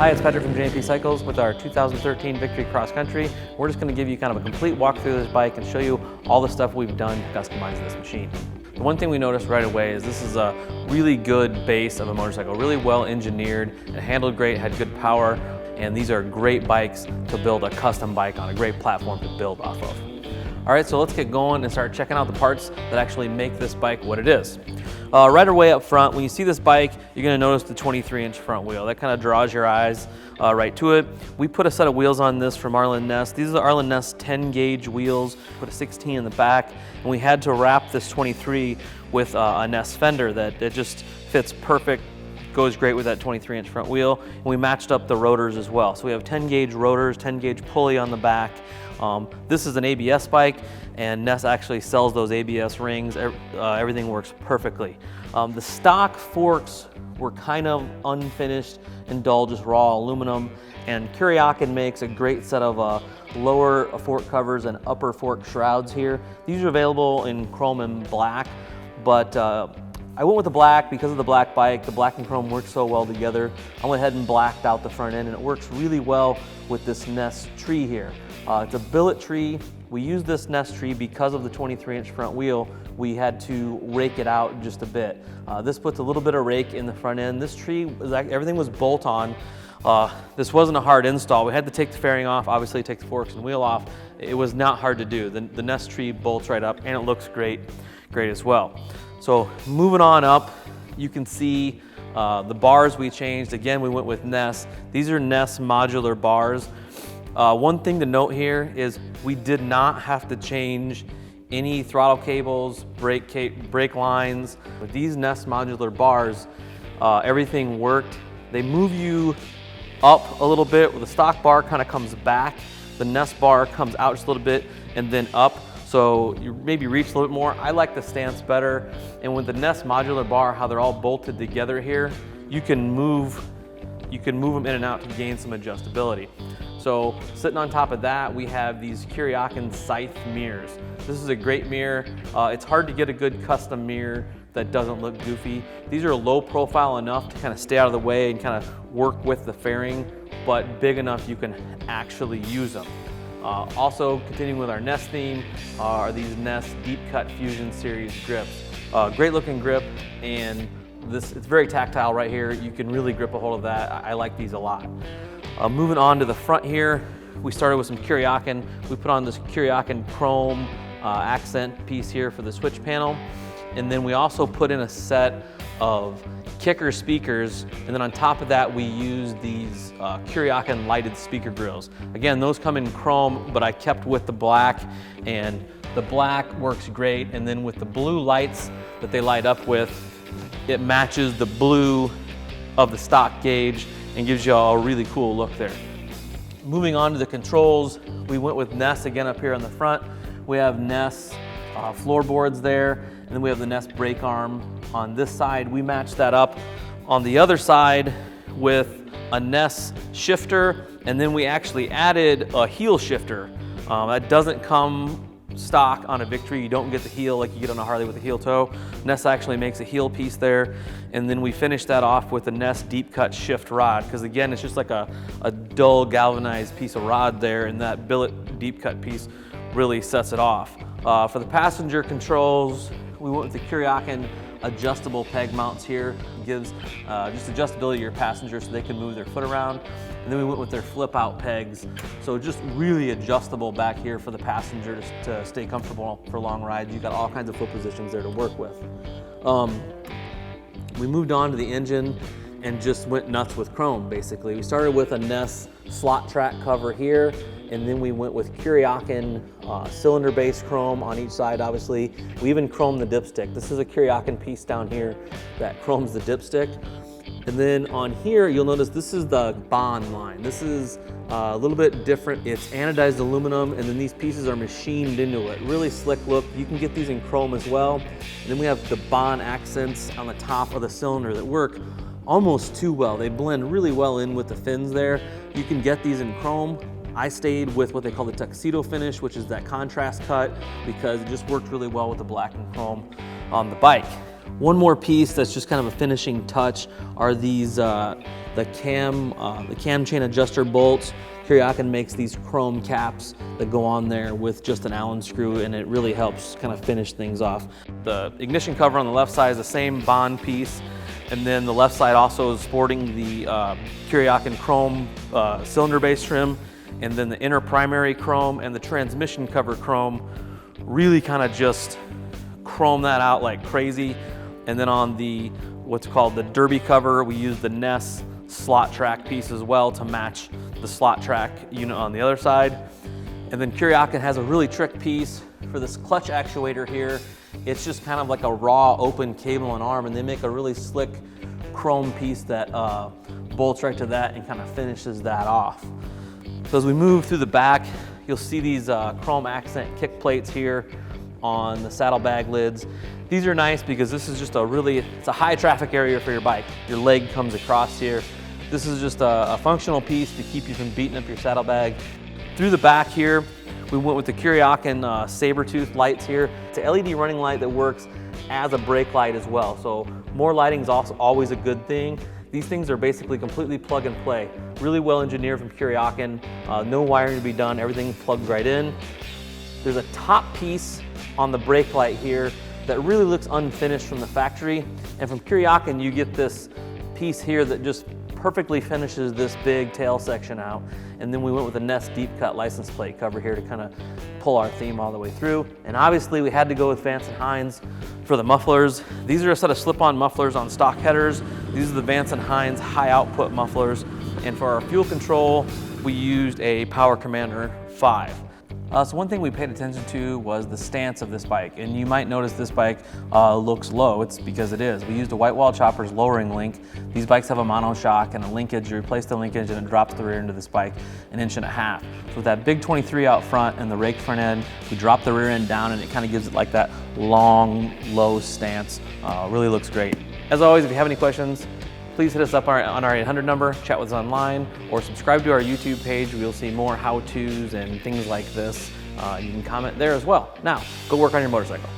Hi, it's Patrick from J&P Cycles with our 2013 Victory Cross Country. We're just going to give you kind of a complete walkthrough of this bike and show you all the stuff we've done to customize this machine. The one thing we noticed right away is this is a really good base of a motorcycle, really well engineered, it handled great, had good power, and these are great bikes to build a custom bike on, a great platform to build off of. All right, so let's get going and start checking out the parts that actually make this bike what it is. Right away up front, when you see this bike, you're gonna notice the 23-inch front wheel. That kind of draws your eyes right to it. We put a set of wheels on this from Arlen Ness. These are the Arlen Ness 10-gauge wheels, put a 16 in the back, and we had to wrap this 23 with a Ness fender that it just fits perfect, goes great with that 23-inch front wheel. And we matched up the rotors as well. So we have 10-gauge rotors, 10-gauge pulley on the back. This is an ABS bike, and Ness actually sells those ABS rings. Everything works perfectly. The stock forks were kind of unfinished and dull, just raw aluminum, and Kuryakyn makes a great set of lower fork covers and upper fork shrouds here. These are available in chrome and black, but I went with the black because of the black bike. The black and chrome work so well together. I went ahead and blacked out the front end, and it works really well with this Ness tree here. It's a billet tree. We use this Ness tree because of the 23-inch front wheel. We had to rake it out just a bit. This puts a little bit of rake in the front end. This tree, everything was bolt on. This wasn't a hard install. We had to take the fairing off, obviously take the forks and wheel off. It was not hard to do. The Ness tree bolts right up, and it looks great as well. So moving on up, you can see the bars we changed. Again, we went with Ness. These are Ness modular bars. One thing to note here is we did not have to change any throttle cables, brake lines. With these Ness modular bars, everything worked. They move you up a little bit. The stock bar kind of comes back. The Ness bar comes out just a little bit and then up. So you maybe reach a little bit more. I like the stance better. And with the Ness modular bar, how they're all bolted together here, you can move them in and out to gain some adjustability. So sitting on top of that, we have these Kuryakyn scythe mirrors. This is a great mirror. It's hard to get a good custom mirror that doesn't look goofy. These are low profile enough to kind of stay out of the way and kind of work with the fairing, but big enough you can actually use them. Also, continuing with our Ness theme, are these Ness Deep Cut Fusion Series grips. Great looking grip, and it's very tactile right here. You can really grip a hold of that. I like these a lot. Moving on to the front here, we started with some Kuryakyn. We put on this Kuryakyn chrome accent piece here for the switch panel. And then we also put in a set of kicker speakers, and then on top of that we use these Kuryakyn lighted speaker grills. Again, those come in chrome, but I kept with the black, and the black works great. And then with the blue lights that they light up with, it matches the blue of the stock gauge and gives you a really cool look there. Moving on to the controls, we went with Ness again up here on the front. We have Ness floorboards there, and then we have the Ness brake arm on this side. We matched that up on the other side with a Ness shifter, and then we actually added a heel shifter. That doesn't come stock on a Victory. You don't get the heel like you get on a Harley with a heel toe. Ness actually makes a heel piece there, and then we finished that off with a Ness deep cut shift rod, because again, it's just like a dull galvanized piece of rod there, and that billet deep cut piece really sets it off. For the passenger controls, we went with the Kuryakyn adjustable peg mounts here. It gives just adjustability to your passengers so they can move their foot around. And then we went with their flip out pegs. So just really adjustable back here for the passenger to stay comfortable for long rides. You've got all kinds of foot positions there to work with. We moved on to the engine and just went nuts with chrome, basically. We started with a Ness slot track cover here, and then we went with Kuryakyn cylinder-based chrome on each side, obviously. We even chromed the dipstick. This is a Kuryakyn piece down here that chromes the dipstick. And then on here, you'll notice this is the Bahn line. This is a little bit different. It's anodized aluminum, and then these pieces are machined into it. Really slick look. You can get these in chrome as well. And then we have the Bahn accents on the top of the cylinder that work almost too well. They blend really well in with the fins there. You can get these in chrome. I stayed with what they call the tuxedo finish, which is that contrast cut, because it just worked really well with the black and chrome on the bike. One more piece that's just kind of a finishing touch are these the cam chain adjuster bolts. Kuryakyn makes these chrome caps that go on there with just an Allen screw, and it really helps kind of finish things off. The ignition cover on the left side is the same Bahn piece, and then the left side also is sporting the Kuryakyn chrome cylinder base trim, and then the inner primary chrome and the transmission cover chrome really kind of just chrome that out like crazy. And then on the what's called the derby cover, we use the Ness slot track piece as well to match the slot track unit on the other side. And then Kuryakyn has a really trick piece for this clutch actuator here. It's just kind of like a raw open cable and arm, and they make a really slick chrome piece that bolts right to that and kind of finishes that off. So as we move through the back, you'll see these chrome accent kick plates here on the saddlebag lids. These are nice because this is just it's a high traffic area for your bike. Your leg comes across here. This is just a functional piece to keep you from beating up your saddlebag. Through the back here, we went with the Kuryakyn SABERTOOTH lights here. It's an LED running light that works as a brake light as well. So more lighting is also always a good thing. These things are basically completely plug and play. Really well engineered from Kuryakyn. No wiring to be done, everything plugs right in. There's a top piece on the brake light here that really looks unfinished from the factory. And from Kuryakyn, you get this piece here that just perfectly finishes this big tail section out. And then we went with a Ness deep cut license plate cover here to kind of pull our theme all the way through. And obviously we had to go with Vance & Hines for the mufflers. These are a set of slip-on mufflers on stock headers. These are the Vance & Hines high output mufflers. And for our fuel control, we used a Power Commander 5. So one thing we paid attention to was the stance of this bike, and you might notice this bike looks low. It's because it is. We used a White Wall Chopper's lowering link. These bikes have a monoshock and a linkage. You replace the linkage and it drops the rear end of this bike 1.5 inches. So with that big 23 out front and the rake front end, we drop the rear end down and it kind of gives it like that long, low stance. Really looks great. As always, if you have any questions, please hit us up on our 800 number, chat with us online, or subscribe to our YouTube page where you'll see more how-tos and things like this. You can comment there as well. Now, go work on your motorcycle.